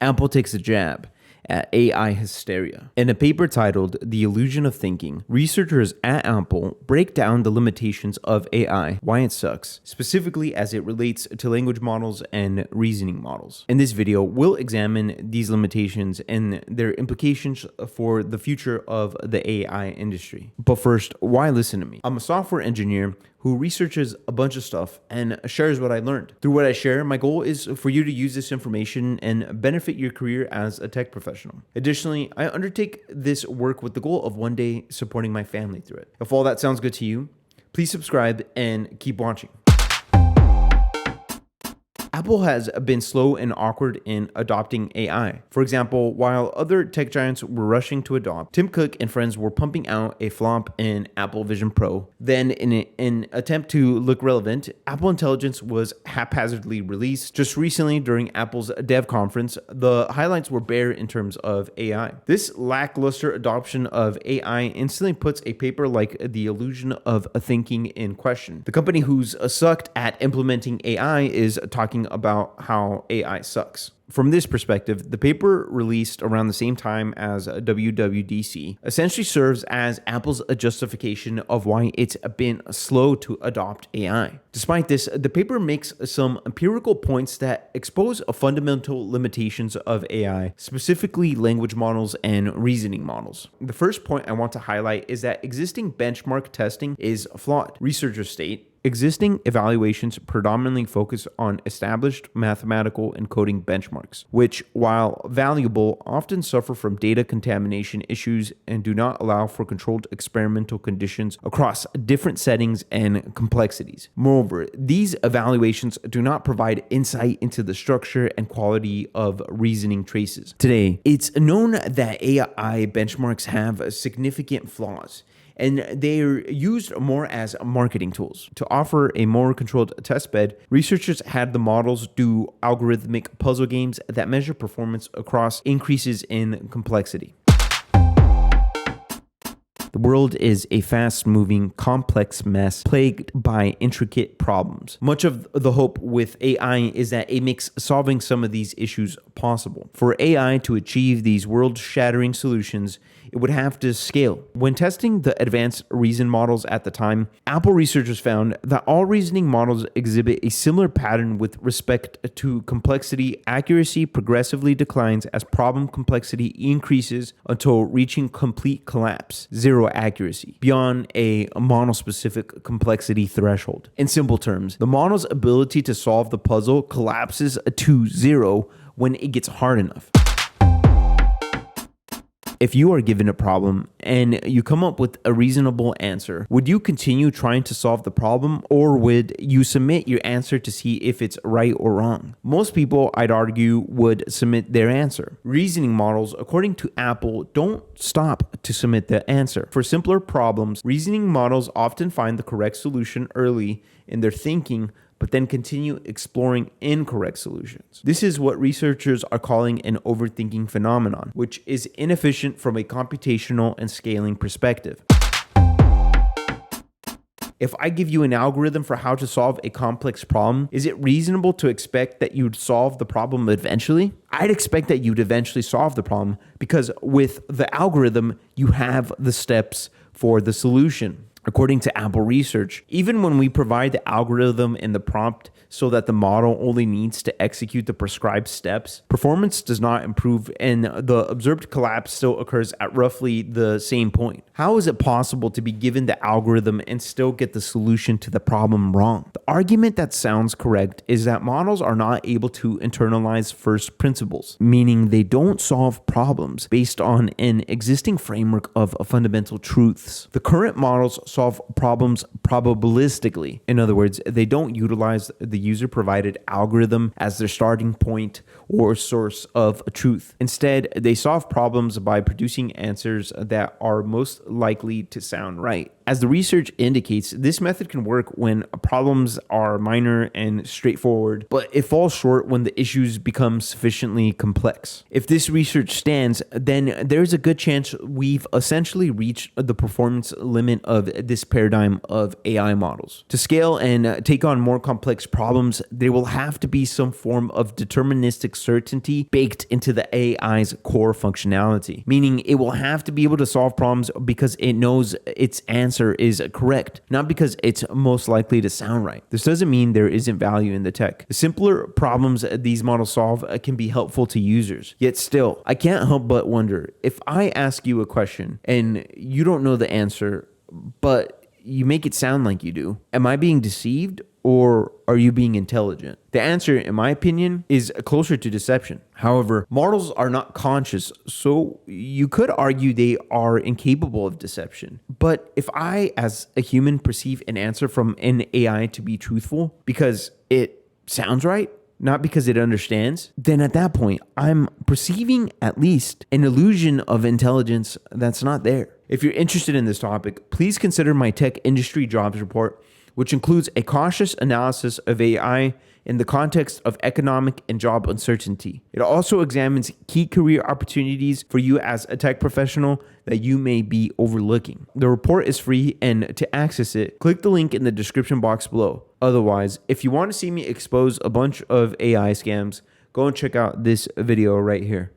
Apple takes a jab at AI hysteria. In a paper titled The Illusion of Thinking, researchers at Apple break down the limitations of AI, why it sucks, specifically as it relates to language models and reasoning models. In this video, we'll examine these limitations and their implications for the future of the AI industry. But first, why listen to me? I'm a software engineer who researches a bunch of stuff and shares what I learned. Through what I share, my goal is for you to use this information and benefit your career as a tech professional. Additionally, I undertake this work with the goal of one day supporting my family through it. If all that sounds good to you, please subscribe and keep watching. Apple has been slow and awkward in adopting AI. For example, while other tech giants were rushing to adopt, Tim Cook and friends were pumping out a flop in Apple Vision Pro. Then, in an attempt to look relevant, Apple Intelligence was haphazardly released. Just recently, during Apple's dev conference, the highlights were bare in terms of AI. This lackluster adoption of AI instantly puts a paper like The Illusion of Thinking in question. The company who's sucked at implementing AI is talking about how AI sucks. From this perspective, the paper released around the same time as WWDC essentially serves as Apple's justification of why it's been slow to adopt AI. Despite this, the paper makes some empirical points that expose fundamental limitations of AI, specifically language models and reasoning models. The first point I want to highlight is that existing benchmark testing is flawed. Researchers state, existing evaluations predominantly focus on established mathematical and coding benchmarks, which, while valuable, often suffer from data contamination issues and do not allow for controlled experimental conditions across different settings and complexities. Moreover, these evaluations do not provide insight into the structure and quality of reasoning traces. Today, it's known that AI benchmarks have significant flaws, and they're used more as marketing tools. To offer a more controlled testbed, researchers had the models do algorithmic puzzle games that measure performance across increases in complexity. The world is a fast-moving, complex mess plagued by intricate problems. Much of the hope with AI is that it makes solving some of these issues possible. For AI to achieve these world-shattering solutions, it would have to scale. When testing the advanced reason models at the time, Apple researchers found that all reasoning models exhibit a similar pattern with respect to complexity. Accuracy progressively declines as problem complexity increases until reaching complete collapse, zero accuracy, beyond a model-specific complexity threshold. In simple terms, the model's ability to solve the puzzle collapses to zero when it gets hard enough. If you are given a problem and you come up with a reasonable answer, would you continue trying to solve the problem, or would you submit your answer to see if it's right or wrong? Most people, I'd argue, would submit their answer. Reasoning models, according to Apple, don't stop to submit the answer. For simpler problems, reasoning models often find the correct solution early in their thinking, but then continue exploring incorrect solutions. This is what researchers are calling an overthinking phenomenon, which is inefficient from a computational and scaling perspective. If I give you an algorithm for how to solve a complex problem, is it reasonable to expect that you'd solve the problem eventually? I'd expect that you'd eventually solve the problem because with the algorithm, you have the steps for the solution. According to Apple research, even when we provide the algorithm in the prompt so that the model only needs to execute the prescribed steps, performance does not improve and the observed collapse still occurs at roughly the same point. How is it possible to be given the algorithm and still get the solution to the problem wrong? The argument that sounds correct is that models are not able to internalize first principles, meaning they don't solve problems based on an existing framework of fundamental truths. The current models solve problems probabilistically. In other words, they don't utilize the user-provided algorithm as their starting point or source of truth. Instead, they solve problems by producing answers that are most likely to sound right. As the research indicates, this method can work when problems are minor and straightforward, but it falls short when the issues become sufficiently complex. If this research stands, then there's a good chance we've essentially reached the performance limit of this paradigm of AI models. To scale and take on more complex problems, there will have to be some form of deterministic probabilistic certainty baked into the AI's core functionality, meaning it will have to be able to solve problems because it knows its answer is correct, not because it's most likely to sound right. This doesn't mean there isn't value in the tech. The simpler problems these models solve can be helpful to users. Yet still, I can't help but wonder, if I ask you a question and you don't know the answer, but you make it sound like you do, am I being deceived or are you being intelligent? The answer, in my opinion, is closer to deception. However, models are not conscious, so you could argue they are incapable of deception. But if I, as a human, perceive an answer from an AI to be truthful because it sounds right, not because it understands, then at that point, I'm perceiving at least an illusion of intelligence that's not there. If you're interested in this topic, please consider my tech industry jobs report, which includes a cautious analysis of AI in the context of economic and job uncertainty. It also examines key career opportunities for you as a tech professional that you may be overlooking. The report is free, and to access it, click the link in the description box below. Otherwise, if you want to see me expose a bunch of AI scams, go and check out this video right here.